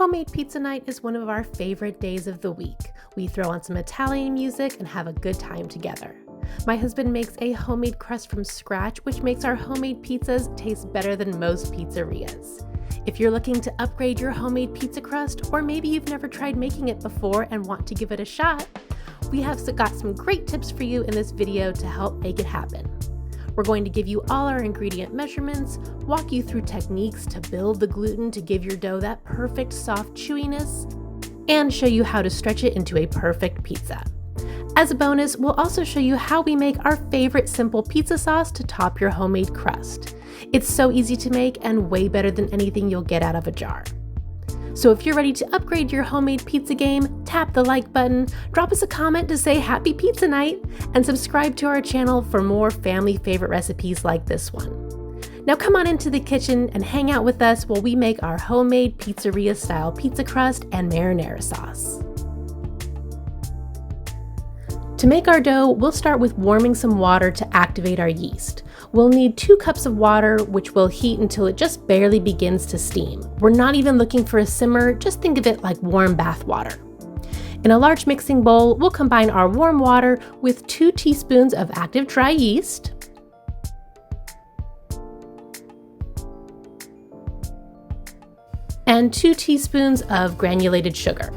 Homemade pizza night is one of our favorite days of the week. We throw on some Italian music and have a good time together. My husband makes a homemade crust from scratch, which makes our homemade pizzas taste better than most pizzerias. If you're looking to upgrade your homemade pizza crust, or maybe you've never tried making it before and want to give it a shot, we have got some great tips for you in this video to help make it happen. We're going to give you all our ingredient measurements, walk you through techniques to build the gluten to give your dough that perfect soft chewiness, and show you how to stretch it into a perfect pizza. As a bonus, we'll also show you how we make our favorite simple pizza sauce to top your homemade crust. It's so easy to make and way better than anything you'll get out of a jar. So if you're ready to upgrade your homemade pizza game, tap the like button, drop us a comment to say happy pizza night, and subscribe to our channel for more family favorite recipes like this one. Now come on into the kitchen and hang out with us while we make our homemade pizzeria style pizza crust and marinara sauce. To make our dough, we'll start with warming some water to activate our yeast. We'll need 2 cups of water, which we'll heat until it just barely begins to steam. We're not even looking for a simmer, just think of it like warm bath water. In a large mixing bowl, we'll combine our warm water with 2 teaspoons of active dry yeast, and 2 teaspoons of granulated sugar.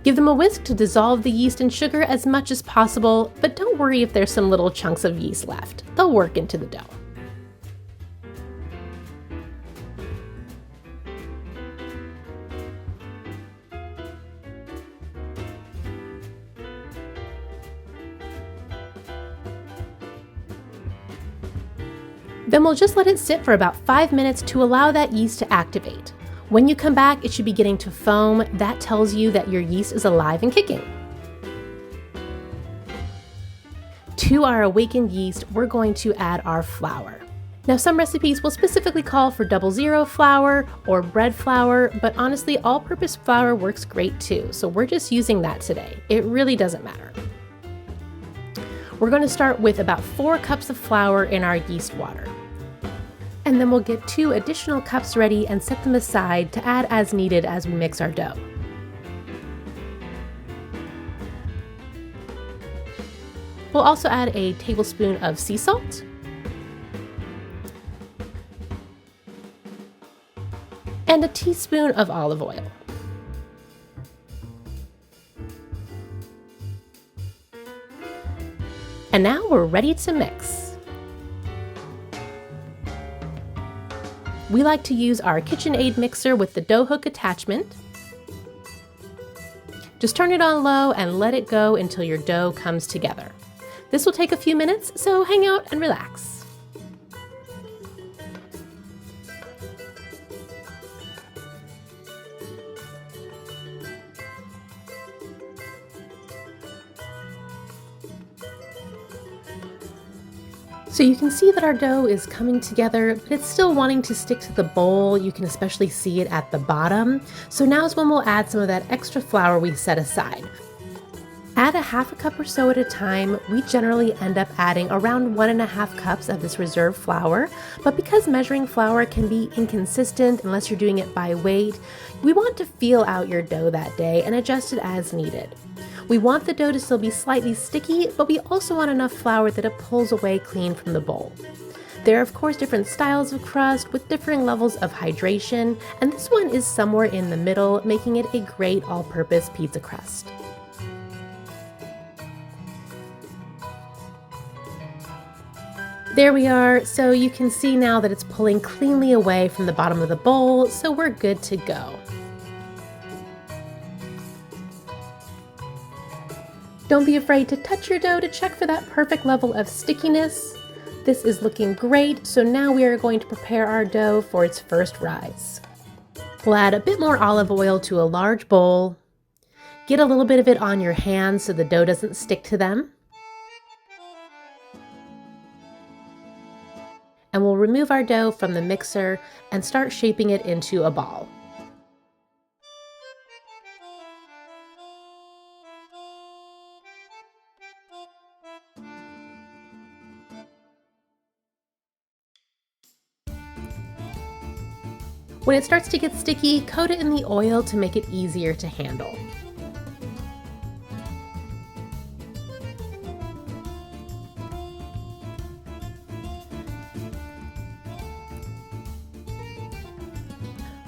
Give them a whisk to dissolve the yeast and sugar as much as possible, but don't worry if there's some little chunks of yeast left. They'll work into the dough. Then we'll just let it sit for about 5 minutes to allow that yeast to activate. When you come back, it should be getting to foam. That tells you that your yeast is alive and kicking. To our awakened yeast, we're going to add our flour. Now, some recipes will specifically call for 00 flour or bread flour, but honestly, all-purpose flour works great too, so we're just using that today. It really doesn't matter. We're going to start with about 4 cups of flour in our yeast water. And then we'll get 2 additional cups ready and set them aside to add as needed as we mix our dough. We'll also add a tablespoon of sea salt, and a teaspoon of olive oil. And now we're ready to mix. We like to use our KitchenAid mixer with the dough hook attachment. Just turn it on low and let it go until your dough comes together. This will take a few minutes, so hang out and relax. So you can see that our dough is coming together, but it's still wanting to stick to the bowl. You can especially see it at the bottom. So now is when we'll add some of that extra flour we set aside. Add a ½ cup or so at a time. We generally end up adding around 1½ cups of this reserve flour, but because measuring flour can be inconsistent unless you're doing it by weight, we want to feel out your dough that day and adjust it as needed. We want the dough to still be slightly sticky, but we also want enough flour that it pulls away clean from the bowl. There are of course different styles of crust with differing levels of hydration, and this one is somewhere in the middle, making it a great all-purpose pizza crust. There we are, so you can see now that it's pulling cleanly away from the bottom of the bowl, so we're good to go. Don't be afraid to touch your dough to check for that perfect level of stickiness. This is looking great, so now we are going to prepare our dough for its first rise. We'll add a bit more olive oil to a large bowl. Get a little bit of it on your hands so the dough doesn't stick to them. And we'll remove our dough from the mixer and start shaping it into a ball. When it starts to get sticky, coat it in the oil to make it easier to handle.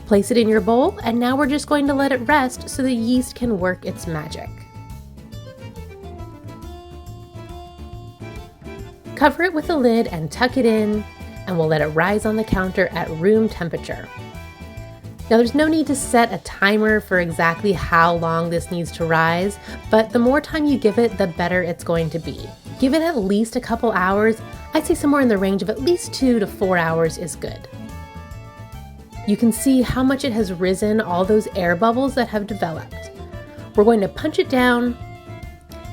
Place it in your bowl, and now we're just going to let it rest so the yeast can work its magic. Cover it with a lid and tuck it in, and we'll let it rise on the counter at room temperature. Now there's no need to set a timer for exactly how long this needs to rise, but the more time you give it, the better it's going to be. Give it at least a couple hours. I'd say somewhere in the range of at least 2 to 4 hours is good. You can see how much it has risen, all those air bubbles that have developed. We're going to punch it down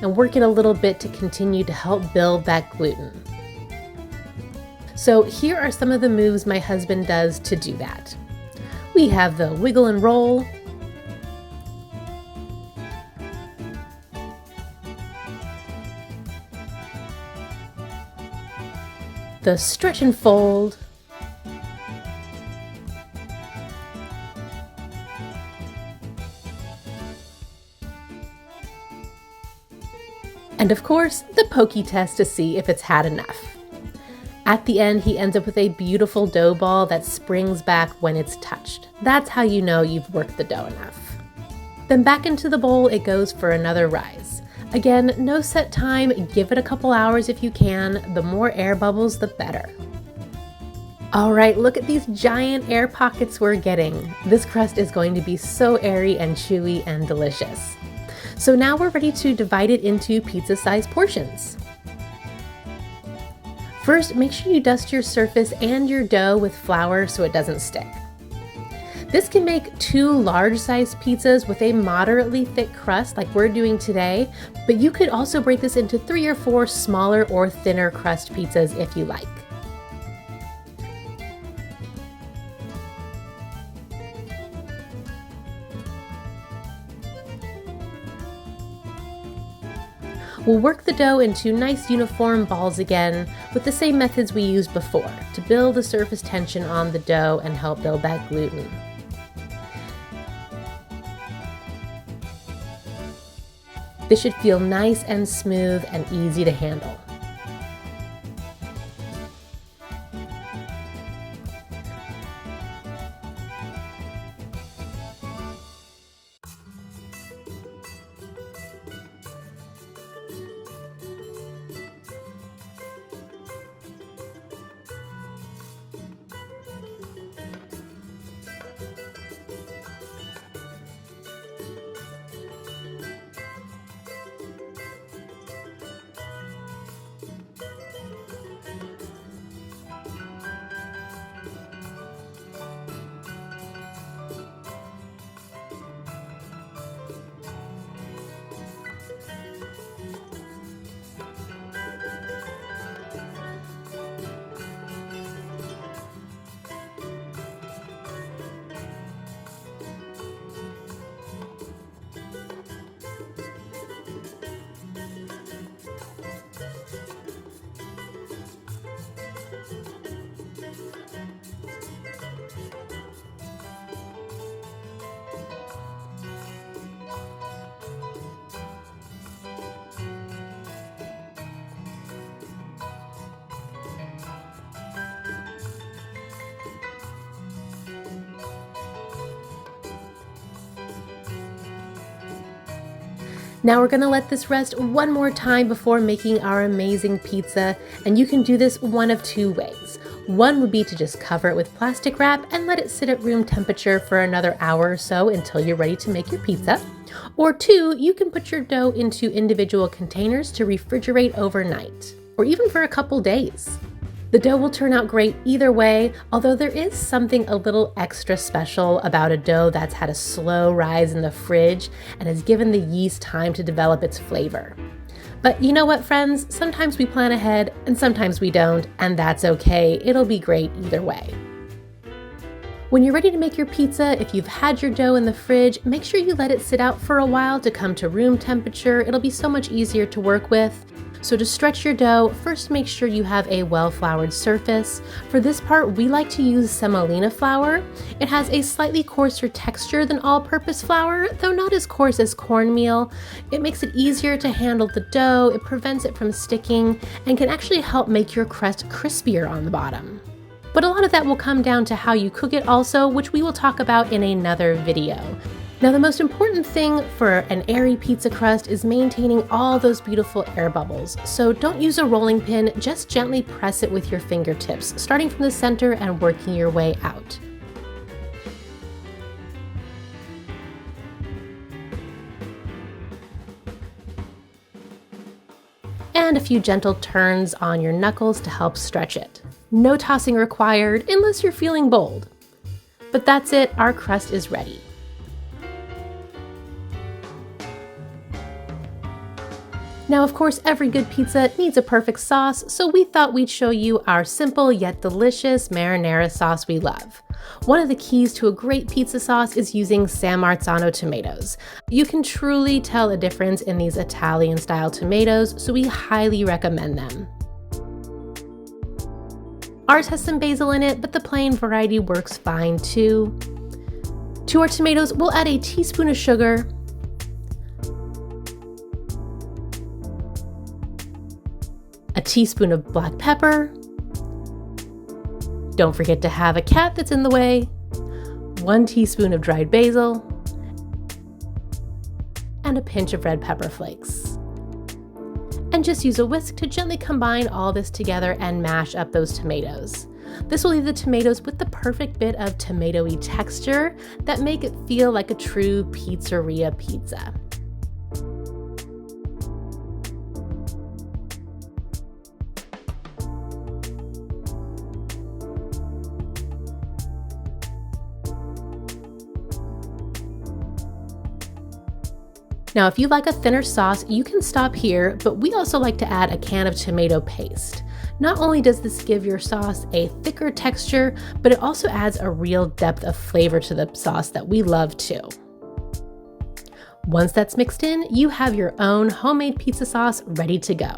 and work it a little bit to continue to help build that gluten. So here are some of the moves my husband does to do that. We have the wiggle and roll, the stretch and fold, and of course, the pokey test to see if it's had enough. At the end, he ends up with a beautiful dough ball that springs back when it's touched. That's how you know you've worked the dough enough. Then back into the bowl it goes for another rise. Again, no set time, give it a couple hours if you can. The more air bubbles, the better. All right, look at these giant air pockets we're getting. This crust is going to be so airy and chewy and delicious. So now we're ready to divide it into pizza-sized portions. First, make sure you dust your surface and your dough with flour so it doesn't stick. This can make 2 large-sized pizzas with a moderately thick crust like we're doing today, but you could also break this into 3 or 4 smaller or thinner crust pizzas if you like. We'll work the dough into nice uniform balls again with the same methods we used before to build the surface tension on the dough and help build that gluten. This should feel nice and smooth and easy to handle. Now we're gonna let this rest one more time before making our amazing pizza, and you can do this one of 2 ways. One would be to just cover it with plastic wrap and let it sit at room temperature for another hour or so until you're ready to make your pizza. Or 2, you can put your dough into individual containers to refrigerate overnight, or even for a couple days. The dough will turn out great either way, although there is something a little extra special about a dough that's had a slow rise in the fridge and has given the yeast time to develop its flavor. But you know what, friends? Sometimes we plan ahead and sometimes we don't, and that's okay. It'll be great either way. When you're ready to make your pizza, if you've had your dough in the fridge, make sure you let it sit out for a while to come to room temperature. It'll be so much easier to work with. So to stretch your dough, first make sure you have a well-floured surface. For this part, we like to use semolina flour. It has a slightly coarser texture than all-purpose flour, though not as coarse as cornmeal. It makes it easier to handle the dough, it prevents it from sticking, and can actually help make your crust crispier on the bottom. But a lot of that will come down to how you cook it also, which we will talk about in another video. Now, the most important thing for an airy pizza crust is maintaining all those beautiful air bubbles. So don't use a rolling pin, just gently press it with your fingertips, starting from the center and working your way out. And a few gentle turns on your knuckles to help stretch it. No tossing required unless you're feeling bold. But that's it, our crust is ready. Now, of course, every good pizza needs a perfect sauce, so we thought we'd show you our simple yet delicious marinara sauce we love. One of the keys to a great pizza sauce is using San Marzano tomatoes. You can truly tell a difference in these Italian-style tomatoes, so we highly recommend them. Ours has some basil in it, but the plain variety works fine too. To our tomatoes, we'll add a teaspoon of sugar, a teaspoon of black pepper. Don't forget to have a cat that's in the way. 1 teaspoon of dried basil. And a pinch of red pepper flakes. And just use a whisk to gently combine all this together and mash up those tomatoes. This will leave the tomatoes with the perfect bit of tomatoey texture that make it feel like a true pizzeria pizza. Now, if you like a thinner sauce, you can stop here, but we also like to add a can of tomato paste. Not only does this give your sauce a thicker texture, but it also adds a real depth of flavor to the sauce that we love too. Once that's mixed in, you have your own homemade pizza sauce ready to go.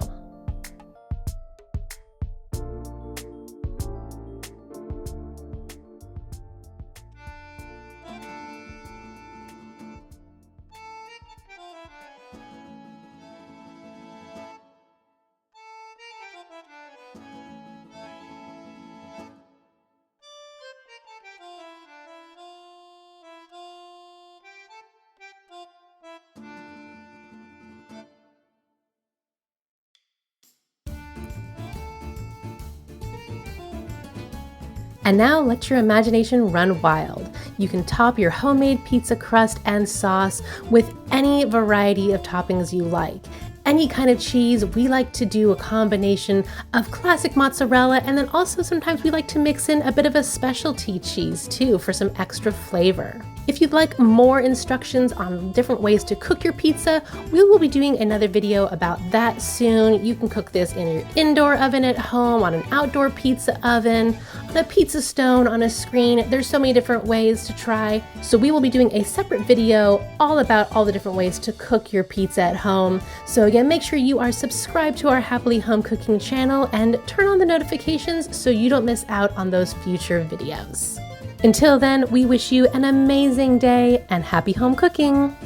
And now let your imagination run wild. You can top your homemade pizza crust and sauce with any variety of toppings you like. Any kind of cheese. We like to do a combination of classic mozzarella, and then also sometimes we like to mix in a bit of a specialty cheese too for some extra flavor. If you'd like more instructions on different ways to cook your pizza, we will be doing another video about that soon. You can cook this in your indoor oven at home, on an outdoor pizza oven, on a pizza stone, on a screen. There's so many different ways to try. So we will be doing a separate video all about all the different ways to cook your pizza at home. So again, make sure you are subscribed to our Happily Home Cooking channel and turn on the notifications so you don't miss out on those future videos. Until then, we wish you an amazing day and happy home cooking!